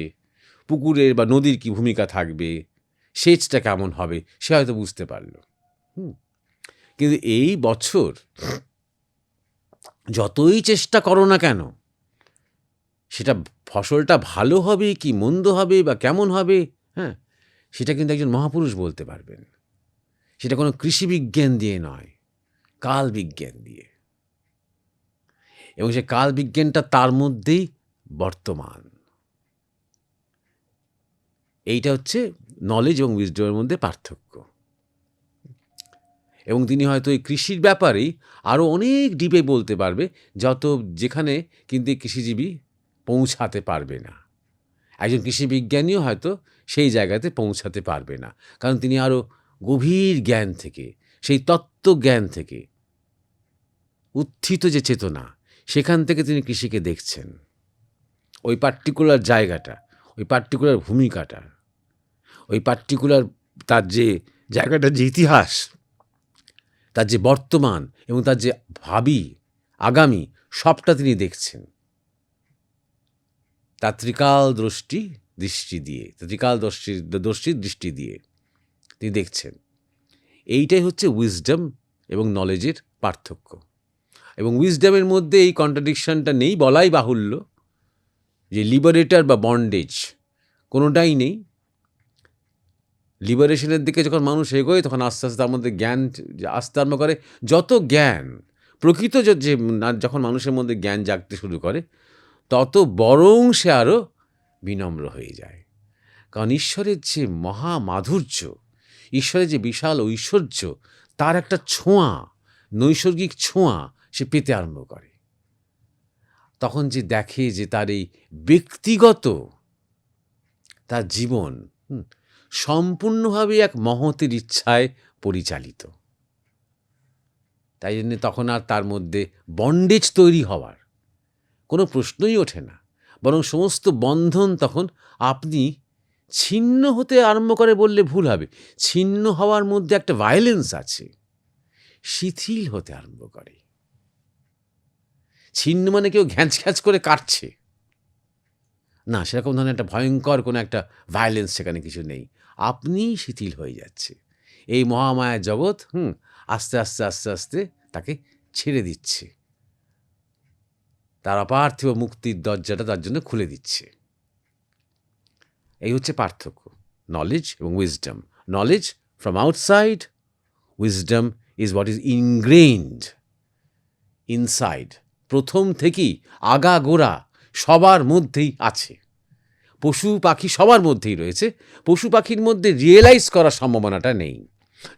পুকুরের বা নদীর কী ভূমিকা থাকবে, সেচটা কেমন হবে, সে হয়তো বুঝতে পারল। কিন্তু এই বছর যতই চেষ্টা করো না কেন, সেটা ফসলটা ভালো হবে কি মন্দ হবে বা কেমন হবে, সেটা কিন্তু একজন মহাপুরুষ বলতে পারবেন। সেটা কোনো কৃষি বিজ্ঞান দিয়ে নয়, কাল বিজ্ঞান দিয়ে। এবং সে কাল বিজ্ঞানটা তার মধ্যেই বর্তমান। এইটা হচ্ছে নলেজ এবং উইজডমের মধ্যে পার্থক্য। এবং তিনি হয়তো এই কৃষির ব্যাপারেই আরও অনেক ডিপে বলতে পারবে, যেখানে কিন্তু কৃষিজীবী পৌঁছাতে পারবে না। একজন কৃষি বিজ্ঞানীও হয়তো সেই জায়গাতে পৌঁছাতে পারবে না, কারণ তিনি আরও গভীর জ্ঞান থেকে, সেই তত্ত্বজ্ঞান থেকে উত্থিত যে চেতনা, সেখান থেকে তিনি কৃষিকে দেখছেন। ওই পার্টিকুলার জায়গাটা, ওই পার্টিকুলার ভূমিকাটা, ওই পার্টিকুলার তার যে জায়গাটার যে ইতিহাস, তার যে বর্তমান এবং তার যে ভাবি আগামী, সবটা তিনি দেখছেন তার ত্রিকাল দৃষ্টি দিয়ে তিনি দেখছেন। এইটাই হচ্ছে উইজডম এবং নলেজের পার্থক্য। এবং উইজডমের মধ্যে এই কন্ট্রাডিকশনটা নেই বলাই বাহুল্য, যে লিবারেটর বা বন্ডেজ কোনোটাই নেই। লিবারেশনের দিকে যখন মানুষ এগোয় তখন আস্তে আস্তে তার মধ্যে জ্ঞান আসতে আরম্ভ করে। যত জ্ঞান প্রকৃত যখন মানুষের মধ্যে জ্ঞান জাগতে শুরু করে, তত বরং সে আরও বিনম্র হয়ে যায়। কারণ ঈশ্বরের যে মহামাধুর্য, ঈশ্বরের যে বিশাল ঐশ্বর্য, তার একটা ছোঁয়া, নৈসর্গিক ছোঁয়া সে পেতে আরম্ভ করে। তখন যে দেখে যে তার এই ব্যক্তিগত তার জীবন সম্পূর্ণভাবে এক মহতের ইচ্ছায় পরিচালিত। তাই জন্য তখন আর তার মধ্যে বন্ডেজ তৈরি হওয়ার কোনো প্রশ্নই ওঠে না, বরং সমস্ত বন্ধন তখন আপনি ছিন্ন হতে আরম্ভ করে বললে ভুল হবে। ছিন্ন হওয়ার মধ্যে একটা ভায়োলেন্স আছে, শিথিল হতে আরম্ভ করে। ছিন্ন মানে কেউ ঘ্যাঁচ করে কাটছে না, সেরকম ধরনের একটা ভয়ঙ্কর কোনো একটা ভায়োলেন্স সেখানে কিছু নেই। আপনিই শিথিল হয়ে যাচ্ছে। এই মহামায়ার জগৎ আস্তে আস্তে আস্তে আস্তে তাকে ছেড়ে দিচ্ছে, তার অপার্থিব মুক্তির দরজাটা তার জন্য খুলে দিচ্ছে। এই হচ্ছে পার্থক্য, নলেজ এবং wisdom. Knowledge from outside, wisdom is what is ingrained inside. প্রথম থেকেই আগাগোড়া সবার মধ্যেই আছে। পশু পাখি সবার মধ্যেই রয়েছে। পশু পাখির মধ্যে রিয়েলাইজ করার সম্ভাবনাটা নেই।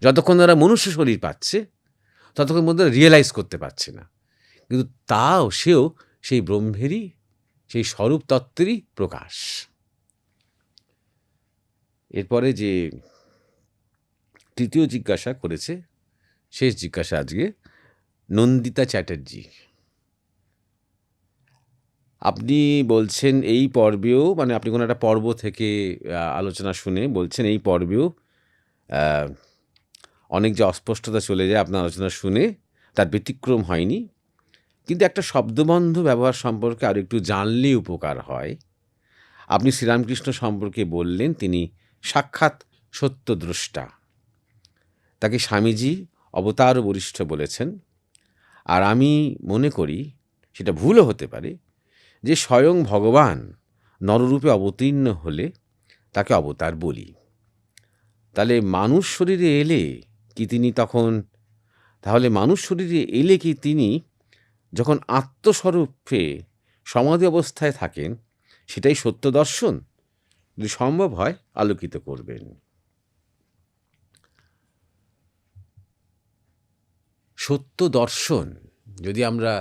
যতক্ষণ তারা মনুষ্য শরীর পাচ্ছে ততক্ষণ মধ্যে রিয়েলাইজ করতে পারছে না, কিন্তু সেও সেই ব্রহ্মেরই, সেই স্বরূপ তত্ত্বেরই প্রকাশ। এরপরে যে তৃতীয় জিজ্ঞাসা করেছে, শেষ জিজ্ঞাসা আজকে, নন্দিতা চ্যাটার্জি। আপনি বলছেন এই পর্বেও, মানে আপনি কোনো একটা পর্ব থেকে আলোচনা শুনে বলছেন এই পর্বেও অনেক যে অস্পষ্টতা চলে যায় আপনার আলোচনা শুনে, তার ব্যতিক্রম হয়নি। কিন্তু একটা শব্দবন্ধ ব্যবহার সম্পর্কে আর একটু জানলে উপকার হয়। আপনি শ্রীরামকৃষ্ণ সম্পর্কে বললেন তিনি সাক্ষাৎ সত্যদ্রষ্টা, তাকে স্বামীজি অবতার বরিষ্ঠ বলেছেন। আর আমি মনে করি, সেটা ভুলও হতে পারে, যে স্বয়ং ভগবান নররূপে অবতীর্ণ হলে তাকে অবতার বলি। তাহলে মানুষ শরীরে এলে কি তিনি যখন আত্মস্বরূপে সমাধি অবস্থায় থাকেন সেটাই সত্য দর্শন? যদি সম্ভব হয় আলোকিত করবেন। সত্য দর্শন যদি আমরা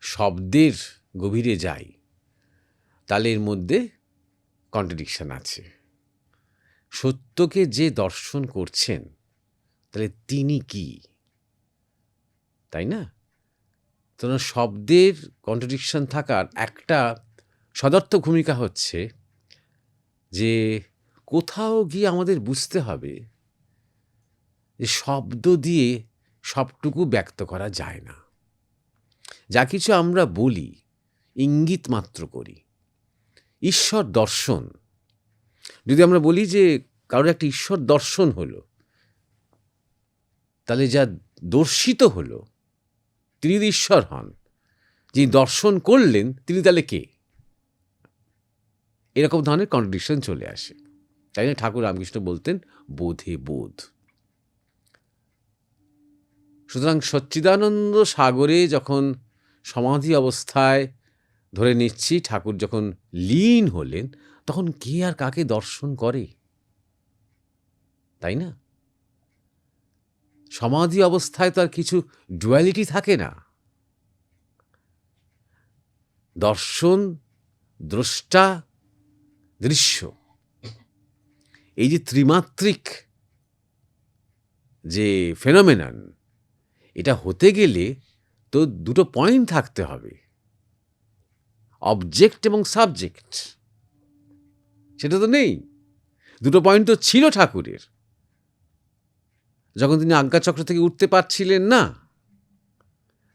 শব্দের গভীরে যাই তাহলে এর মধ্যে কন্ট্রাডিকশন আছে। সত্যকে যে দর্শন করছেন তাহলে তিনি কি, তাই না? তো শব্দের কন্ট্রাডিকশন থাকার একটা সদর্থক ভূমিকা হচ্ছে যে কোথাও গিয়ে আমাদের বুঝতে হবে যে শব্দ দিয়ে সবটুকু ব্যক্ত করা যায় না। যা কিছু আমরা বলি ইঙ্গিত মাত্র করি। ঈশ্বর দর্শন, যদি আমরা বলি যে কারোর একটা ঈশ্বর দর্শন হলো, তাহলে যা দর্শিত হলো তিনি যদি ঈশ্বর হন, যিনি দর্শন করলেন তিনি তাহলে কে? এরকম ধরনের কন্ট্রাডিকশন চলে আসে। তাই না ঠাকুর রামকৃষ্ণ বলতেন বোধে বোধ। সুতরাং সচ্চিদানন্দ সাগরে যখন সমাধি অবস্থায় ধরে নিচ্ছি ঠাকুর যখন লীন হলেন, তখন কে আর কাকে দর্শন করে, তাই না? সমাধি অবস্থায় তো আর কিছু ডুয়ালিটি থাকে না। দর্শন, দ্রষ্টা, দৃশ্য, এই যে ত্রিমাত্রিক যে ফেনোমেনন, এটা হতে গেলে তো দুটো পয়েন্ট থাকতে হবে, অবজেক্ট এবং সাবজেক্ট। সেটা তো নেই। দুটো পয়েন্ট তো ছিল ঠাকুরের যখন তিনি আজ্ঞাচক্র থেকে উঠতে পারছিলেন না,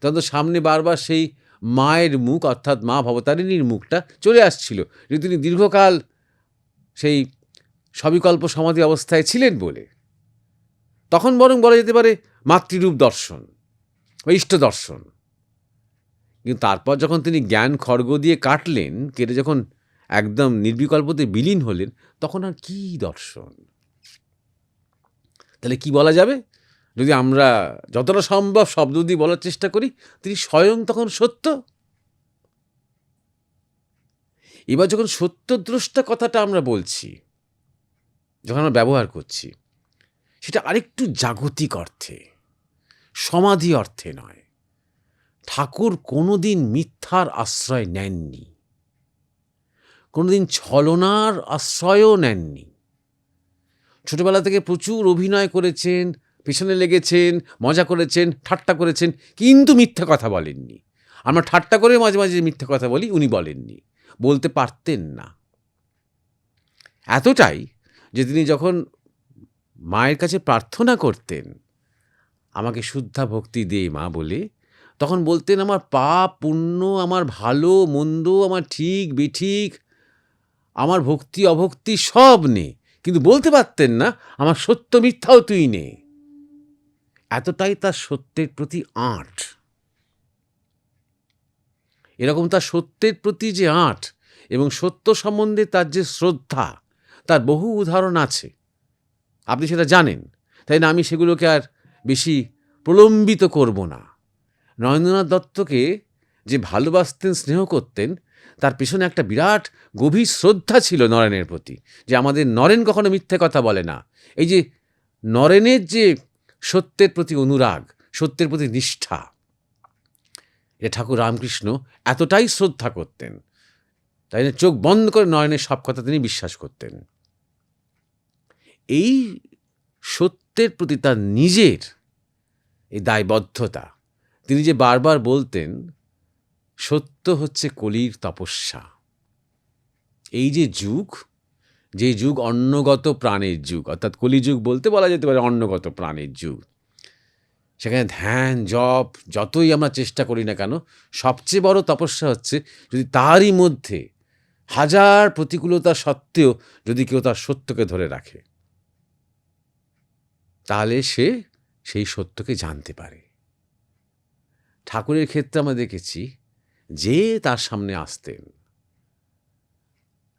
তখন তো সামনে বারবার সেই মায়ের মুখ, অর্থাৎ মা ভবতারিণীর মুখটা চলে আসছিল, যে তিনি দীর্ঘকাল সেই সবিকল্প সমাধি অবস্থায় ছিলেন বলে। তখন বরং বলা যেতে পারে মাতৃরূপ দর্শন বা ইষ্ট দর্শন। কিন্তু তারপর যখন তিনি জ্ঞান খড়গ দিয়ে কাটলেন, কেটে যখন একদম নির্বিকল্পতে বিলীন হলেন, তখন আর কি দর্শন? তাহলে কি বলা যাবে? যদি আমরা যতটা সম্ভব শব্দ দিয়ে বলার চেষ্টা করি, তিনি স্বয়ং তখন সত্য। এবার যখন সত্যদ্রষ্টা কথাটা আমরা বলছি, যখন আমরা ব্যবহার করছি, সেটা আরেকটু জাগতিক অর্থে, সমাধি অর্থে নয়। ঠাকুর কোনোদিন মিথ্যার আশ্রয় নেননি, কোনোদিন ছলনার আশ্রয়ও নেননি। ছোটবেলা থেকে প্রচুর অভিনয় করেছেন, পেছনে লেগেছেন, মজা করেছেন, ঠাট্টা করেছেন, কিন্তু মিথ্যা কথা বলেননি। আমরা ঠাট্টা করে মাঝে মাঝে মিথ্যা কথা বলি, উনি বলেননি, বলতে পারতেন না। এতটাই যে তিনি যখন মায়ের কাছে প্রার্থনা করতেন, আমাকে শুদ্ধা ভক্তি দে মা বলে, তখন বলতেন আমার পাপ পুণ্য, আমার ভালো মন্দ, আমার ঠিক বেঠিক, আমার ভক্তি অভক্তি সব নে, কিন্তু বলতে পারতেন না আমার সত্য মিথ্যাও তুই নে। এতটাই তার সত্যের প্রতি আঁট। এরকম তার সত্যের প্রতি যে আঁট এবং সত্য সম্বন্ধে তার যে শ্রদ্ধা, তার বহু উদাহরণ আছে, আপনি সেটা জানেন। তাই না, আমি সেগুলোকে আর বেশি প্রলম্বিত করব না। নরেন্দ্রনাথ দত্তকে যে ভালোবাসতেন, স্নেহ করতেন, তার পেছনে একটা বিরাট গভীর শ্রদ্ধা ছিল নরেনের প্রতি, যে আমাদের নরেন কখনো মিথ্যে কথা বলে না। এই যে নরেনের যে সত্যের প্রতি অনুরাগ, সত্যের প্রতি নিষ্ঠা, এ ঠাকুর রামকৃষ্ণ এতটাই শ্রদ্ধা করতেন, তাই না, চোখ বন্ধ করে নরেনের সব কথা তিনি বিশ্বাস করতেন। এই সত্যের প্রতি তার নিজের এই দায়বদ্ধতা, তিনি যে বারবার বলতেন সত্য হচ্ছে কলির তপস্যা। এই যে যুগ, যে যুগ অন্নগত প্রাণের যুগ, অর্থাৎ কলিযুগ বলতে বলা যেতে পারে অন্নগত প্রাণের যুগ, সেখানে ধ্যান জপ যতই আমরা চেষ্টা করি না কেন, সবচেয়ে বড় তপস্যা হচ্ছে যদি তারই মধ্যে হাজার প্রতিকূলতা সত্ত্বেও যদি কেউ তার সত্যকে ধরে রাখে, তাহলে সে সেই সত্যকে জানতে পারে। ঠাকুরের ক্ষেত্রে আমরা দেখেছি যে তার সামনে আসতেন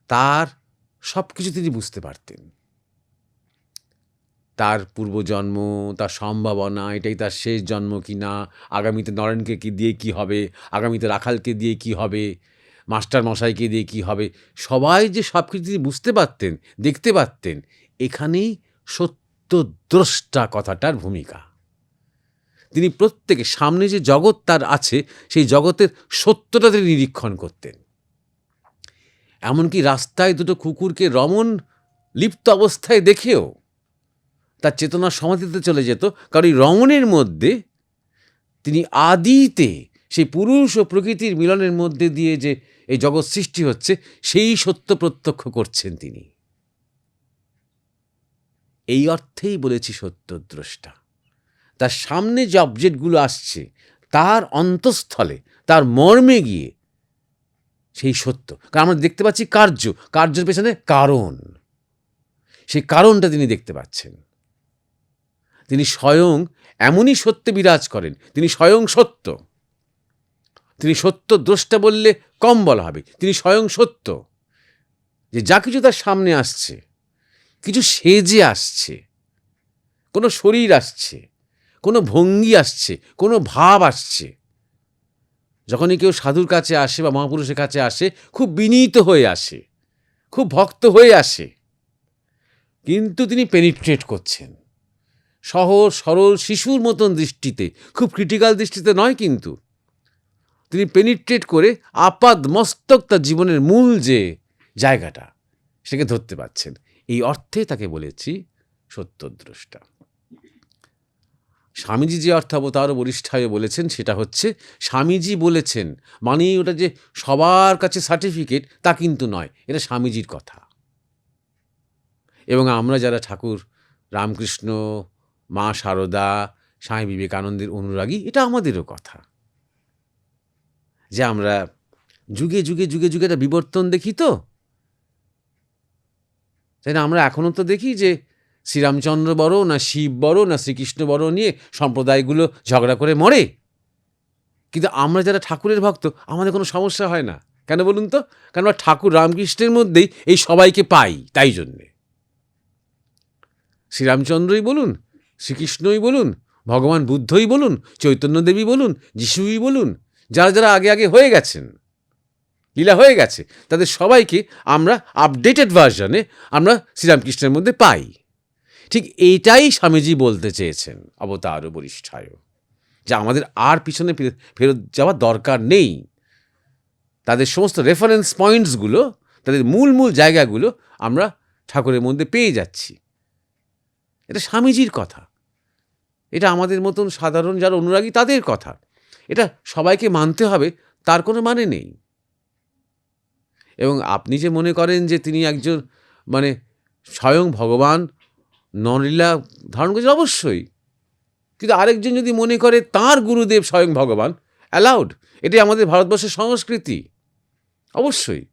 তার সব কিছু তিনি বুঝতে পারতেন, তার পূর্বজন্ম, তার সম্ভাবনা, এটাই তার শেষ জন্ম কি না, আগামীতে নরেনকে কি দিয়ে কি হবে, আগামীতে রাখালকে দিয়ে কি হবে, মাস্টার মশাইকে দিয়ে কি হবে, সবাই যে সব কিছু তিনি বুঝতে পারতেন, দেখতে পারতেন। এখানেই সত্যদ্রষ্টা কথাটার ভূমিকা। তিনি প্রত্যেকে সামনে যে জগৎ তার আছে, সেই জগতের সত্যটা তিনি নিরীক্ষণ করতেন। এমনকি রাস্তায় দুটো কুকুরকে রমণ লিপ্ত অবস্থায় দেখেও তার চেতনা সমাধিতে চলে যেত, কারণ এই রমণের মধ্যে তিনি আদিতে সেই পুরুষ ও প্রকৃতির মিলনের মধ্যে দিয়ে যে এই জগৎ সৃষ্টি হচ্ছে, সেই সত্য প্রত্যক্ষ করছেন তিনি। এই অর্থেই বলেছি সত্যদ্রষ্টা। তার সামনে যে অবজেক্টগুলো আসছে তার অন্তঃস্থলে, তার মর্মে গিয়ে সেই সত্য, কারণ আমরা দেখতে পাচ্ছি কার্যের পেছনে কারণ, সেই কারণটা তিনি দেখতে পাচ্ছেন। তিনি স্বয়ং এমনই সত্যে বিরাজ করেন, তিনি স্বয়ং সত্য। তিনি সত্য দ্রষ্টা বললে কম বলা হবে, তিনি স্বয়ং সত্য। যে যা কিছু তার সামনে আসছে, কিছু সেজে আসছে, কোনো শরীর আসছে, কোনো ভঙ্গি আসছে, কোনো ভাব আসছে, যখনই কেউ সাধুর কাছে আসে বা মহাপুরুষের কাছে আসে, খুব বিনীত হয়ে আসে, খুব ভক্ত হয়ে আসে, কিন্তু তিনি পেনিট্রেট করছেন সহজ সরল শিশুর মতন দৃষ্টিতে, খুব ক্রিটিক্যাল দৃষ্টিতে নয়, কিন্তু তিনি পেনিট্রেট করে আপাদ মস্তক তার জীবনের মূল যে জায়গাটা সেটাকে ধরতে পারছেন। এই অর্থে তাকে বলেছি সত্যদ্রষ্টা। স্বামীজি যে অর্থাবতার বরিষ্ঠায় বলেছেন, সেটা হচ্ছে স্বামীজি বলেছেন মানে ওটা যে সবার কাছে সার্টিফিকেট তা কিন্তু নয়, এটা স্বামীজির কথা। এবং আমরা যারা ঠাকুর রামকৃষ্ণ, মা শারদা, স্বামী বিবেকানন্দের অনুরাগী, এটা আমাদেরও কথা, যে আমরা যুগে যুগে যুগে যুগে একটা বিবর্তন দেখি তো, তাই না? আমরা এখনও তো দেখি যে শ্রীরামচন্দ্র বড় না শিব বড় না শ্রীকৃষ্ণ বড় নিয়ে সম্প্রদায়গুলো ঝগড়া করে মরে, কিন্তু আমরা যারা ঠাকুরের ভক্ত আমাদের কোনো সমস্যা হয় না। কেন বলুন তো? কারণ আমরা ঠাকুর রামকৃষ্ণের মধ্যেই এই সবাইকে পাই, তাই জন্যে। শ্রীরামচন্দ্রই বলুন, শ্রীকৃষ্ণই বলুন, ভগবান বুদ্ধই বলুন, চৈতন্যদেবী বলুন, যিশুই বলুন, যারা যারা আগে আগে হয়ে গেছেন, লীলা হয়ে গেছে, তাদের সবাইকে আমরা আপডেটেড ভার্সনে আমরা শ্রীরামকৃষ্ণের মধ্যে পাই। ঠিক এইটাই স্বামীজি বলতে চেয়েছেন অবতার বরিষ্ঠায়, যে আমাদের আর পিছনে ফেরত যাওয়ার দরকার নেই। তাদের সমস্ত রেফারেন্স পয়েন্টসগুলো, তাদের মূল মূল জায়গাগুলো আমরা ঠাকুরের মধ্যে পেয়ে যাচ্ছি। এটা স্বামীজির কথা, এটা আমাদের মতন সাধারণ যারা অনুরাগী তাদের কথা। এটা সবাইকে মানতে হবে তার কোনো মানে নেই। এবং আপনি যে মনে করেন যে তিনি একজন মানে স্বয়ং ভগবান নরলীলা ধারণ করেছেন, অবশ্যই, কিন্তু আরেকজন যদি মনে করে তার গুরুদেব স্বয়ং ভগবান, অ্যালাউড, এটাই আমাদের ভারতবর্ষের সংস্কৃতি। অবশ্যই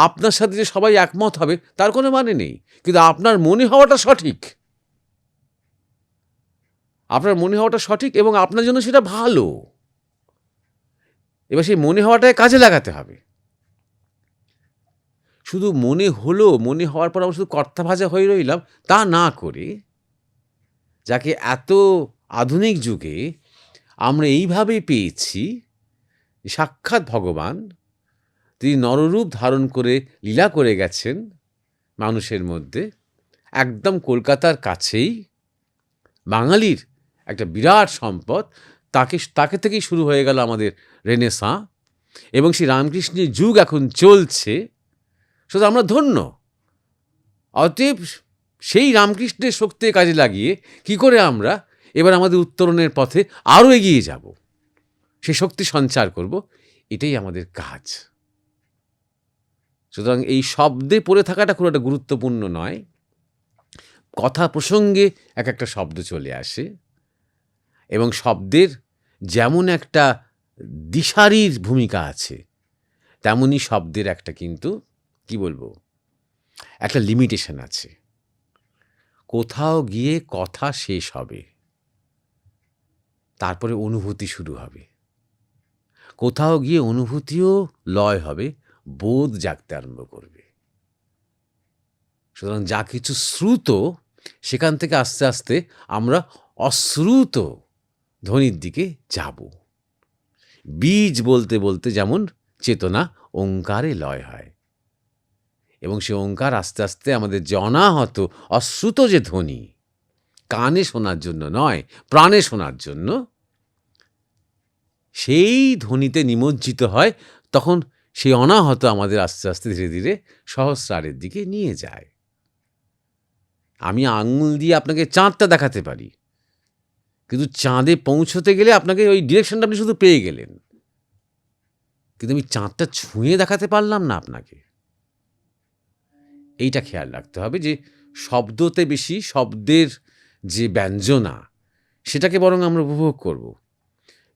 আপনার সাথে যে সবাই একমত হবে তার কোনো মানে নেই, কিন্তু আপনার মনে হওয়াটা সঠিক, আপনার মনে হওয়াটা সঠিক এবং আপনার জন্য সেটা ভালো। এবার সেই মনে হওয়াটাকে কাজে লাগাতে হবে। শুধু মনে হলো, মনে হওয়ার পর আমরা শুধু কর্তা ভাজা হয়ে রইলাম, তা না করে যাকে এত আধুনিক যুগে আমরা এইভাবে পেয়েছি, সাক্ষাৎ ভগবান, তিনি নররূপ ধারণ করে লীলা করে গেছেন মানুষের মধ্যে, একদম কলকাতার কাছেই বাঙালির একটা বিরাট সম্পদ, তাকে থেকেই শুরু হয়ে গেল আমাদের রেনেসাঁ, এবং সেই রামকৃষ্ণের যুগ এখন চলছে। শুধু আমরা ধন্য। অতএব সেই রামকৃষ্ণের শক্তি কাজে লাগিয়ে কি করে আমরা এবার আমাদের উত্তরণের পথে আরও এগিয়ে যাব, সেই শক্তি সঞ্চার করব, এটাই আমাদের কাজ। সুতরাং এই শব্দে পড়ে থাকাটা খুব একটা গুরুত্বপূর্ণ নয়। কথা প্রসঙ্গে এক একটা শব্দ চলে আসে, এবং শব্দের যেমন একটা দিশারির ভূমিকা আছে, তেমনই শব্দের একটা কিন্তু কি বলবো, একটা লিমিটেশন আছে। কোথাও গিয়ে কথা শেষ হবে, তারপরে অনুভূতি শুরু হবে। কোথাও গিয়ে অনুভূতিও লয় হবে, বোধ জাগতে আরম্ভ করবে। সুতরাং যা কিছু শ্রুত, সেখান থেকে আস্তে আস্তে আমরা অশ্রুত ধ্বনির দিকে যাব। বীজ বলতে বলতে যেমন চেতনা ওঙ্কারে লয় হয়, এবং সে ওঙ্কার আস্তে আস্তে আমাদের যে অনাহত অশ্রুত যে ধ্বনি, কানে শোনার জন্য নয়, প্রাণে শোনার জন্য, সেই ধ্বনিতে নিমজ্জিত হয়। তখন সেই অনাহত আমাদের আস্তে আস্তে ধীরে ধীরে সহস্রারের দিকে নিয়ে যায়। আমি আঙুল দিয়ে আপনাকে চাঁদটা দেখাতে পারি, কিন্তু চাঁদে পৌঁছতে গেলে আপনাকে ওই ডিরেকশনটা আপনি শুধু পেয়ে গেলেন, কিন্তু আমি চাঁদটা ছুঁয়ে দেখাতে পারলাম না আপনাকে। এইটা খেয়াল রাখতে হবে যে শব্দতে বেশি, শব্দের যে ব্যঞ্জনা সেটাকে বরং আমরা উপভোগ করব,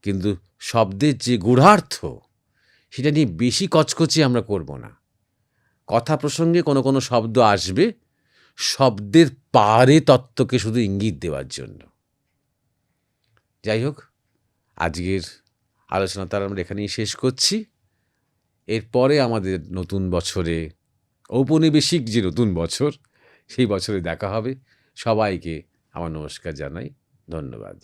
কিন্তু শব্দের যে গূঢ়ার্থ সেটা নিয়ে বেশি কচকচি আমরা করব না। কথা প্রসঙ্গে কোনো কোনো শব্দ আসবে শব্দের পারে তত্ত্বকে শুধু ইঙ্গিত দেওয়ার জন্য। যাই হোক, আজকের আলোচনা তার আমরা এখানেই শেষ করছি। এরপরে আমাদের নতুন বছরে, ঔপনিবেশিক যে নতুন বছর, সেই বছরে দেখা হবে। সবাইকে আমার নমস্কার জানাই। ধন্যবাদ।